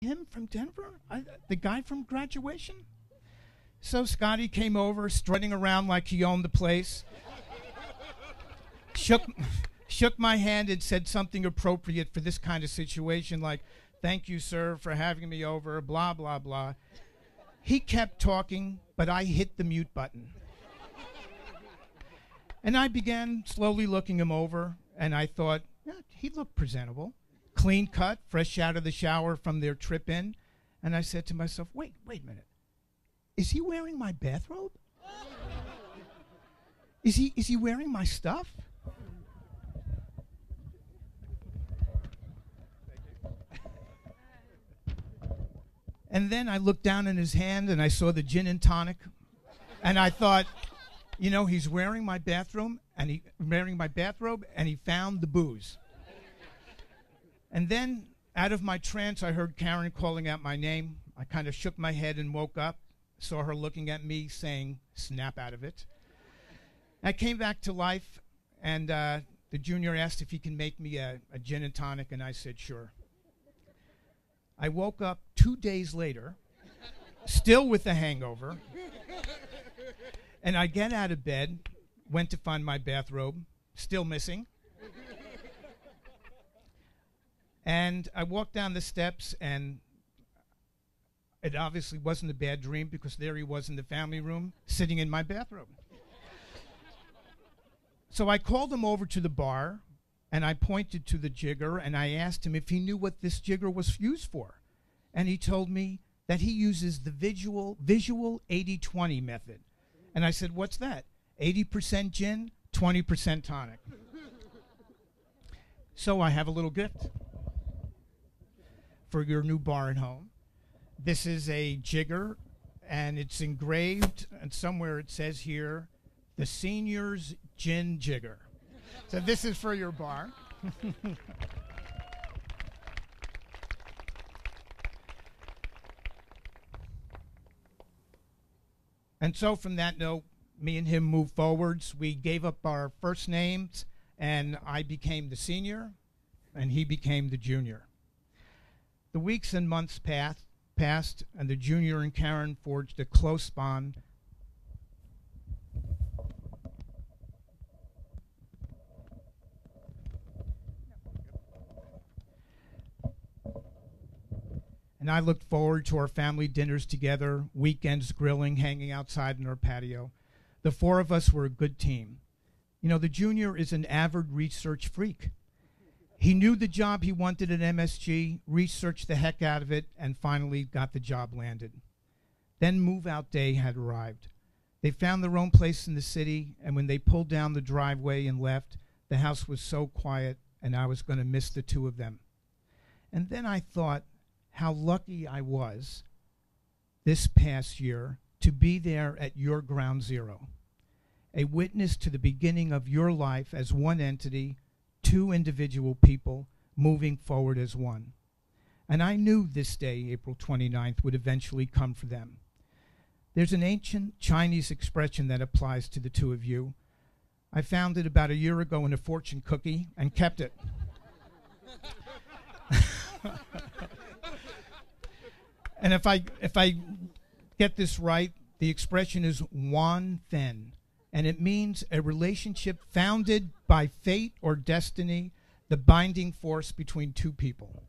him from Denver? The guy from graduation? So Scotty came over, strutting around like he owned the place, shook my hand and said something appropriate for this kind of situation, like, "Thank you, sir, for having me over, blah, blah, blah." He kept talking, but I hit the mute button. And I began slowly looking him over, and I thought, yeah, he looked presentable. Clean cut, fresh out of the shower from their trip in. And I said to myself, wait a minute. Is he wearing my bathrobe? Is he wearing my stuff? And then I looked down in his hand and I saw the gin and tonic. And I thought, you know, he's wearing my bathrobe and he found the booze. And then out of my trance, I heard Karen calling out my name. I kind of shook my head and woke up, saw her looking at me saying, "Snap out of it." I came back to life, and the junior asked if he can make me a gin and tonic, and I said, sure. I woke up 2 days later, still with a hangover, and I get out of bed, went to find my bathrobe, still missing. And I walked down the steps, and it obviously wasn't a bad dream because there he was in the family room, sitting in my bathrobe. So I called him over to the bar, and I pointed to the jigger, and I asked him if he knew what this jigger was used for. And he told me that he uses the visual 80-20 method. And I said, what's that? 80% gin, 20% tonic. So I have a little gift for your new bar at home. This is a jigger, and it's engraved, and somewhere it says here, "The Seniors Gin Jigger." So this is for your bar. And so from that note, me and him moved forwards. We gave up our first names, and I became the senior, and he became the junior. The weeks and months passed, and the junior and Karen forged a close bond. And I looked forward to our family dinners together, weekends grilling, hanging outside in our patio. The four of us were a good team. You know, the junior is an avid research freak. He knew the job he wanted at MSG, researched the heck out of it, and finally got the job landed. Then move-out day had arrived. They found their own place in the city, and when they pulled down the driveway and left, the house was so quiet, and I was going to miss the two of them. And then I thought how lucky I was this past year to be there at your ground zero, a witness to the beginning of your life as one entity, two individual people moving forward as one. And I knew this day, April 29th, would eventually come for them. There's an ancient Chinese expression that applies to the two of you. I found it about a year ago in a fortune cookie and kept it. And if I get this right, the expression is wan then, and it means a relationship founded by fate or destiny, the binding force between two people.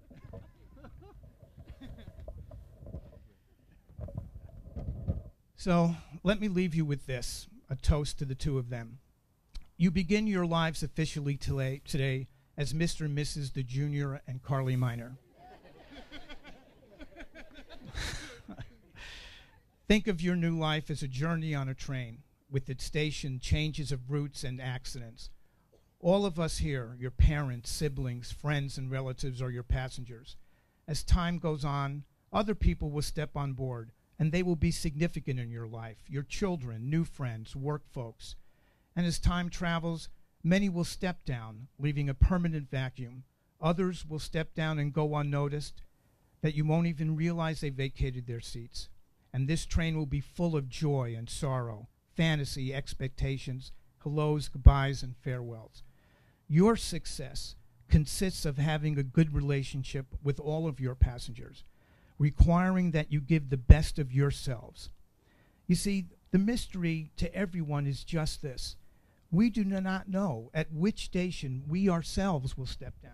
So let me leave you with this, a toast to the two of them. You begin your lives officially today as Mr. and Mrs. the Junior and Carly Minor. Think of your new life as a journey on a train, with its station, changes of routes, and accidents. All of us here, your parents, siblings, friends, and relatives, are your passengers. As time goes on, other people will step on board, and they will be significant in your life, your children, new friends, work folks. And as time travels, many will step down, leaving a permanent vacuum. Others will step down and go unnoticed, that you won't even realize they vacated their seats. And this train will be full of joy and sorrow, fantasy, expectations, hellos, goodbyes, and farewells. Your success consists of having a good relationship with all of your passengers, requiring that you give the best of yourselves. You see, the mystery to everyone is just this. We do not know at which station we ourselves will step down.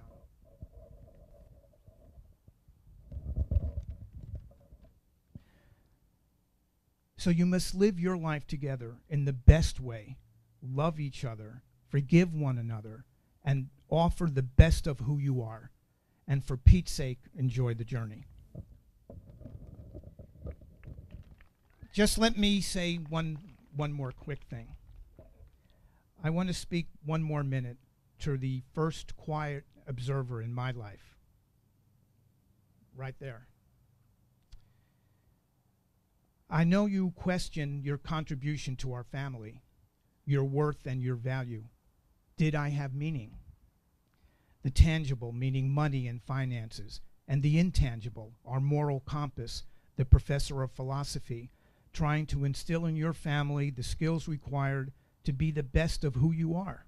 So you must live your life together in the best way, love each other, forgive one another, and offer the best of who you are. And for Pete's sake, enjoy the journey. Just let me say one more quick thing. I want to speak one more minute to the first quiet observer in my life. Right there. I know you question your contribution to our family, your worth and your value. Did I have meaning? The tangible, meaning money and finances, and the intangible, our moral compass, the professor of philosophy, trying to instill in your family the skills required to be the best of who you are.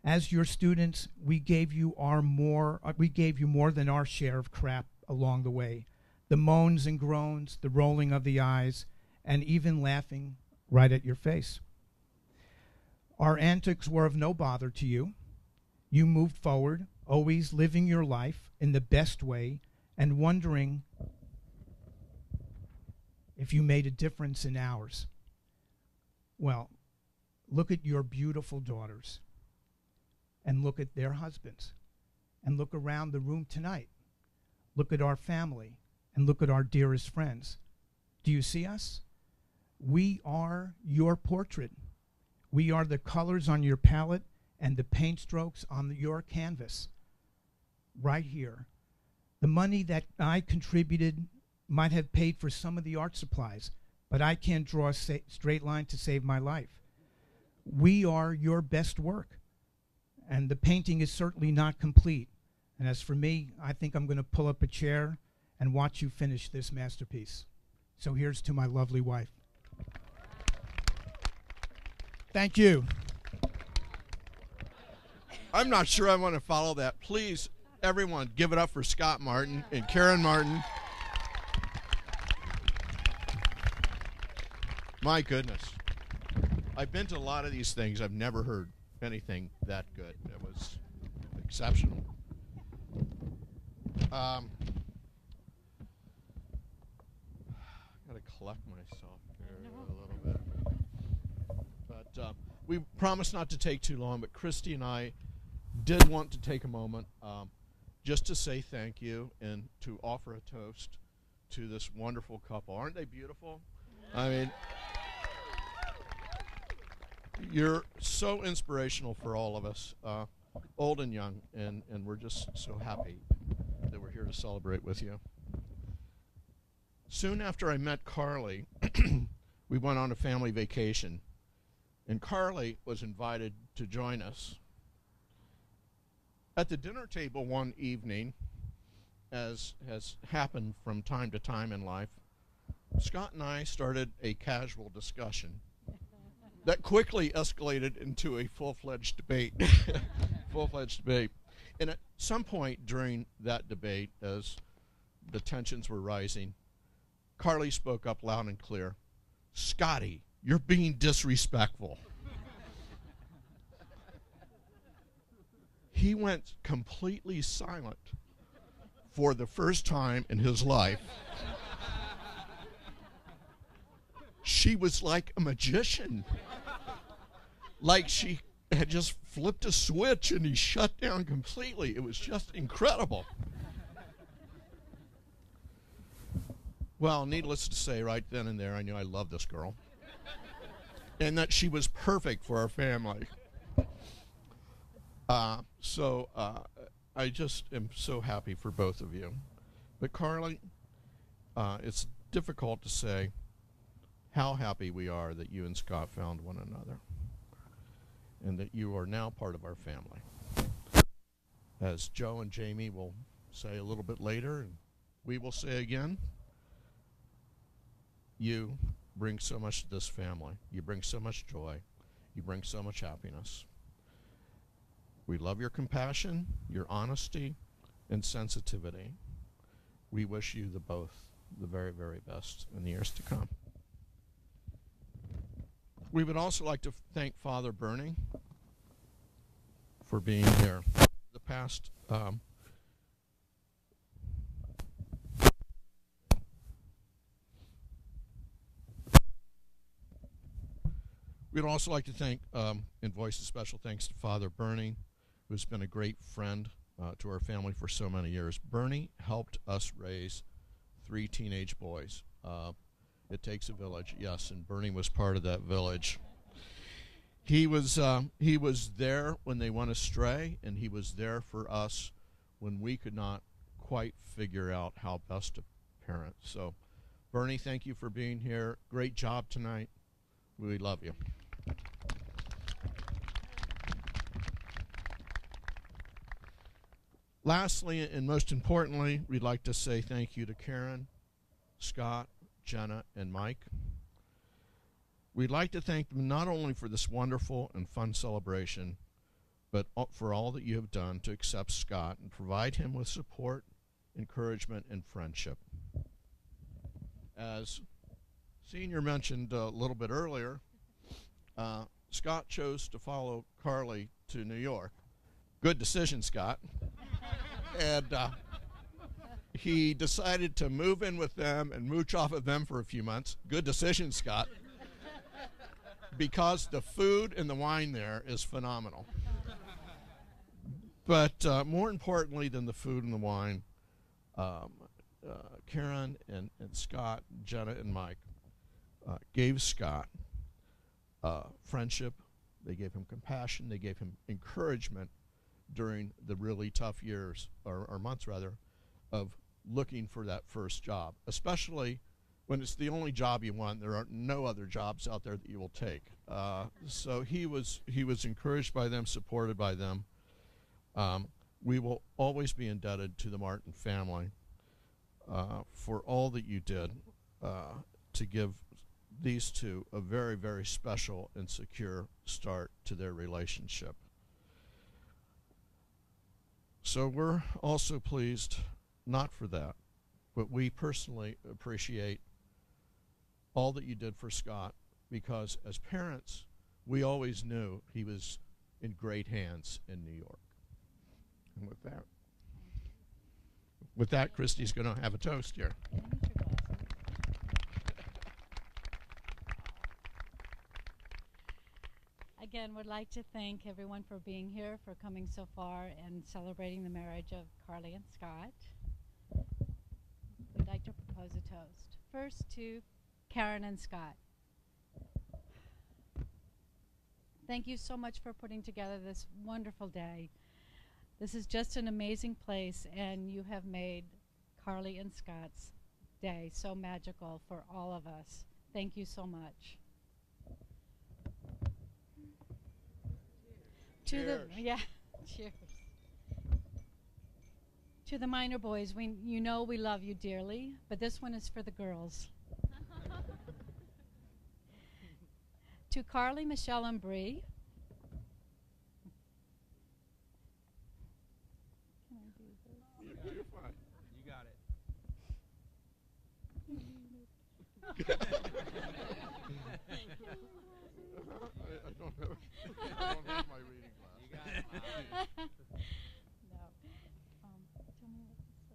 As your students, we gave you more than our share of crap along the way. The moans and groans, the rolling of the eyes, and even laughing right at your face. Our antics were of no bother to you. You moved forward, always living your life in the best way and wondering if you made a difference in ours. Well, look at your beautiful daughters and look at their husbands and look around the room tonight. Look at our family and look at our dearest friends. Do you see us? We are your portrait. We are the colors on your palette and the paint strokes on your canvas. Right here. The money that I contributed might have paid for some of the art supplies, but I can't draw a straight line to save my life. We are your best work, and the painting is certainly not complete. And as for me, I think I'm going to pull up a chair and watch you finish this masterpiece. So here's to my lovely wife. Thank you. I'm not sure I want to follow that. Please, everyone, give it up for Scott Martin and Karen Martin. My goodness. I've been to a lot of these things. I've never heard anything that good. It was exceptional. Got to collect myself here a little bit. But we promised not to take too long, but Kristie and I did want to take a moment just to say thank you and to offer a toast to this wonderful couple. Aren't they beautiful? I mean, you're so inspirational for all of us, old and young, and we're just so happy that we're here to celebrate with you. Soon after I met Carly, we went on a family vacation, and Carly was invited to join us. At the dinner table one evening, as has happened from time to time in life, Scott and I started a casual discussion that quickly escalated into a full-fledged debate. And at some point during that debate, as the tensions were rising, Carly spoke up loud and clear, "Scotty, you're being disrespectful." He went completely silent for the first time in his life. She was like a magician. Like she had just flipped a switch and he shut down completely. It was just incredible. Well, needless to say, right then and there, I knew I loved this girl. And that she was perfect for our family. So I just am so happy for both of you. But Carly, it's difficult to say how happy we are that you and Scott found one another and that you are now part of our family. As Joe and Jamie will say a little bit later, and we will say again, you bring so much to this family. You bring so much joy. You bring so much happiness. We love your compassion, your honesty, and sensitivity. we wish you both the very, very best in the years to come. We would also like to thank Father Bernie for being here. The past we'd also like to thank and voice a special thanks to Father Bernie, who's been a great friend to our family for so many years. Bernie helped us raise 3 teenage boys. It takes a village, yes, and Bernie was part of that village. He was there when they went astray, and he was there for us when we could not quite figure out how best to parent. So, Bernie, thank you for being here. Great job tonight. We love you. Lastly, and most importantly, we'd like to say thank you to Karen, Scott, Jenna, and Mike. We'd like to thank them not only for this wonderful and fun celebration, but for all that you have done to accept Scott and provide him with support, encouragement, and friendship. As Senior mentioned a little bit earlier, Scott chose to follow Carly to New York. Good decision, Scott. And he decided to move in with them and mooch off of them for a few months. Good decision, Scott. Because the food and the wine there is phenomenal. But more importantly than the food and the wine, Karen and Scott, Jenna and Mike gave Scott friendship. They gave him compassion. They gave him encouragement during the really tough years, or months rather, of looking for that first job, especially when it's the only job you want. There are no other jobs out there that you will take. So he was encouraged by them, supported by them. We will always be indebted to the Martin family for all that you did to give these two a very, very special and secure start to their relationship. So we're also pleased, not for that, but we personally appreciate all that you did for Scott, because as parents, we always knew he was in great hands in New York. And with that, Kristie's going to have a toast here. Again, would like to thank everyone for being here, for coming so far and celebrating the marriage of Carly and Scott. We'd like to propose a toast. First to Karen and Scott. Thank you so much for putting together this wonderful day. This is just an amazing place, and you have made Carly and Scott's day so magical for all of us. Thank you so much. Cheers. Cheers. To the minor boys, you know we love you dearly, but this one is for the girls. To Carly, Michelle, and Bree. Can I do this? You're fine. You got it. I don't have my reading glass. You got it, Mom. No. Tell me what this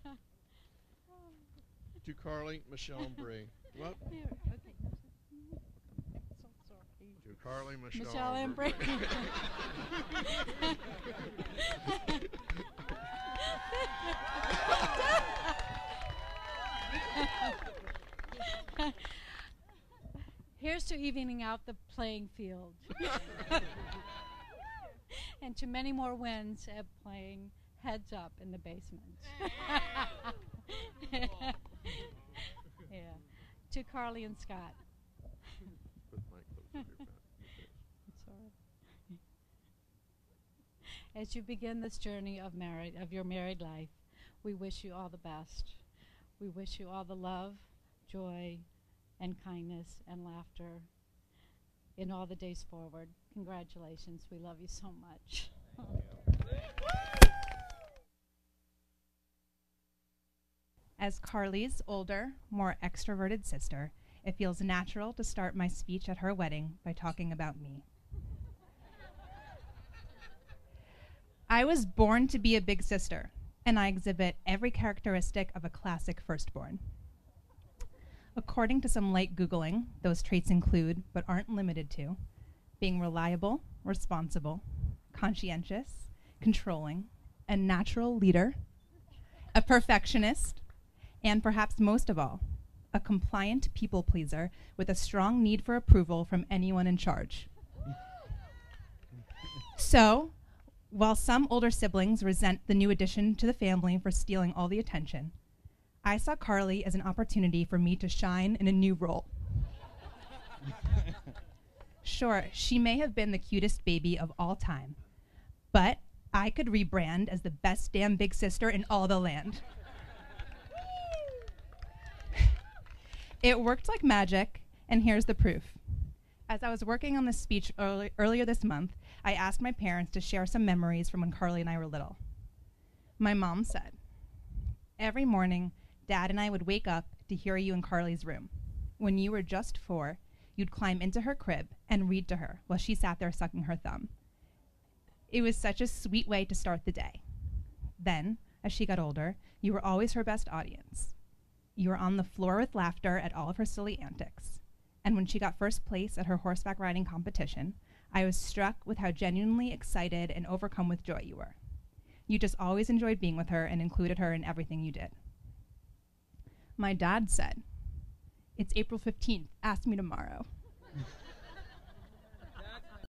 says. To Carly, Michelle, and Bree. What? Here, okay. I'm so sorry. To Carly, Michelle and Bree. Here's to evening out the playing field. And to many more wins at playing heads up in the basement. Yeah. To Carly and Scott. Put the mic close to your mouth. Sorry. As you begin this journey of your married life, we wish you all the best. We wish you all the love, joy, and kindness and laughter in all the days forward. Congratulations. We love you so much. As Carly's older, more extroverted sister, it feels natural to start my speech at her wedding by talking about me. I was born to be a big sister, and I exhibit every characteristic of a classic firstborn. According to some light Googling, those traits include, but aren't limited to, being reliable, responsible, conscientious, controlling, a natural leader, a perfectionist, and perhaps most of all, a compliant people pleaser with a strong need for approval from anyone in charge. So, while some older siblings resent the new addition to the family for stealing all the attention, I saw Carly as an opportunity for me to shine in a new role. Sure, she may have been the cutest baby of all time, but I could rebrand as the best damn big sister in all the land. It worked like magic, and here's the proof. As I was working on this speech earlier this month, I asked my parents to share some memories from when Carly and I were little. My mom said, "Every morning, Dad and I would wake up to hear you in Carly's room. When you were just 4, you'd climb into her crib and read to her while she sat there sucking her thumb. It was such a sweet way to start the day. Then, as she got older, you were always her best audience. You were on the floor with laughter at all of her silly antics. And when she got first place at her horseback riding competition, I was struck with how genuinely excited and overcome with joy you were. You just always enjoyed being with her and included her in everything you did." My dad said, "It's April 15th, ask me tomorrow."